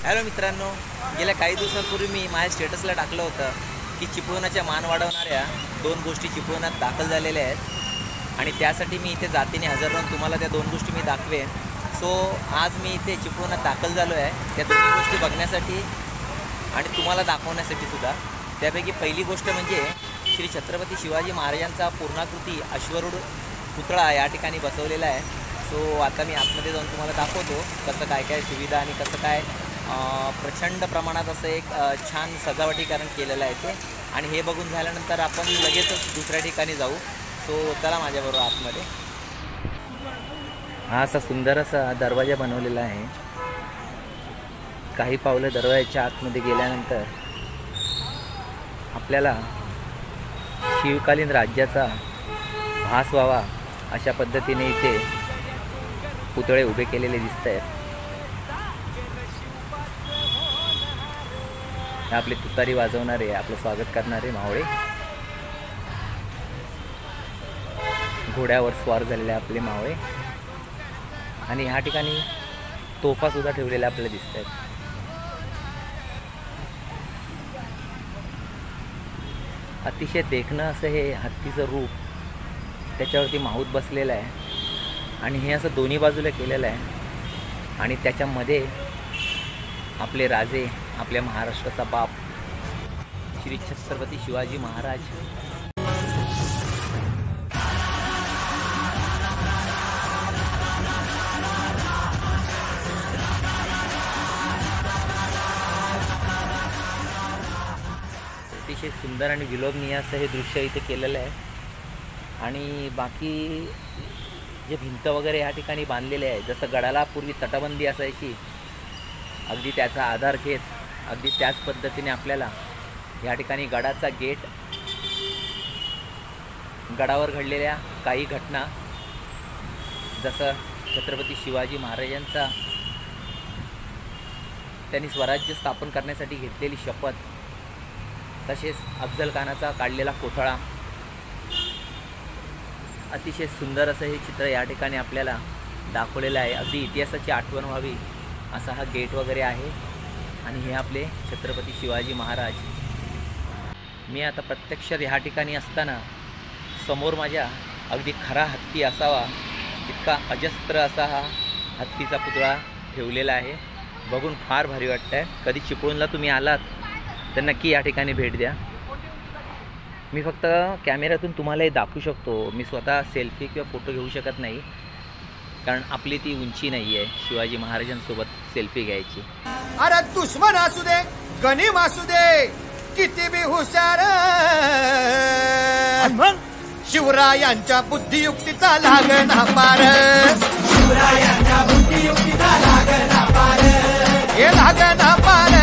Hello मित्रांनो, गेल्या काही दिवसांपूर्वी मी माझ्या स्टेटसला टाकलं होतं की चिपळुणाच्या मान वाढवणाऱ्या 2 गोष्टी चिपळुणात दाखल झालेल्या आहेत आणि त्यासाठी मी इथे जातीने हजर राहून तुम्हाला त्या 2 गोष्टी मी दाखवेन. सो आज मी इथे चिपळुणात दाखल झालो आहे त्या 2 गोष्टी बघण्यासाठी आणि तुम्हाला दाखवण्यासाठी सुद्धा. त्यापैकी पहिली गोष्ट म्हणजे श्री छत्रपती शिवाजी महाराजांचा पूर्णाकृती अश्वरूढ पुतळा या ठिकाणी बसवलेला आहे. सो आता मी आतमध्ये जाऊन तुम्हाला दाखवतो कसं काय काय सुविधा आणि कसं काय प्रचंड प्रमाणात असं एक छान सजावटीकरण केलेलं आहे ते. आणि हे बघून झाल्यानंतर आपण लगेचच दुसऱ्या ठिकाणी जाऊ. सो चला माझ्याबरोबर आतमध्ये. हा असा सुंदर असा दरवाजा बनवलेला आहे. काही पावलं दरवाजाच्या आतमध्ये गेल्यानंतर आपल्याला शिवकालीन राज्याचा भास व्हावा अशा पद्धतीने इथे पुतळे उभे केलेले दिसत आहेत. आपले तुतारी वाजवणारे, आपलं स्वागत करणारे मावळे, घोड्यावर स्वार झालेले आपले मावळे आणि ह्या ठिकाणी तोफा सुद्धा ठेवलेल्या आपल्याला दिसत आहेत. अतिशय देखणं असं हे हत्तीचं रूप, त्याच्यावरती माहूत बसलेलं आहे आणि हे असं दोन्ही बाजूला केलेलं आहे आणि त्याच्यामध्ये आपले राजे, आपल्या महाराष्ट्राचा बाप श्री छत्रपती शिवाजी महाराज अतिशय सुंदर आणि विलोभनीय असं हे दृश्य इथे केलेलं आहे. आणि बाकी जे भिंत वगैरे या ठिकाणी बांधलेले आहे, जसं गडाला पूर्वी तटबंदी असायची, अगदी त्याचा आधार घेत अगदी त्याच पद्धतीने आपल्याला या ठिकाणी गडाचा गेट, गडावर घडलेल्या काही घटना, जसं छत्रपती शिवाजी महाराजांचा त्यांनी स्वराज्य स्थापन करण्यासाठी घेतलेली शपथ, तसेच अफजल खानाचा काढलेला कोथळा, अतिशय सुंदर असं हे चित्र या ठिकाणी आपल्याला दाखवलेलं आहे. अगदी इतिहासाची आठवण व्हावी असा हा गेट वगैरे आहे. आणि हे आपले छत्रपती शिवाजी महाराज. मी आता प्रत्यक्षात ह्या ठिकाणी असताना समोर माझ्या अगदी खरा हत्ती असावा इतका अजस्त्र असा हा हत्तीचा पुतळा ठेवलेला आहे. बघून फार भारी वाटतं आहे. कधी चिपळूणला तुम्ही आलात तर नक्की या ठिकाणी भेट द्या. मी फक्त कॅमेऱ्यातून तुम्हाला हे दाखवू शकतो. मी स्वतः सेल्फी किंवा फोटो घेऊ शकत नाही, कारण आपली ती उंची नाही आहे शिवाजी महाराजांसोबत सेल्फी घ्यायची. अरे दुश्मन असू दे, गनीम असू दे, किती बी हुशार, शिवरायांच्या बुद्धियुक्तीचा लागना पार, शिवरायांच्या बुद्धियुक्तीचा लागना पार, हे लागना पार.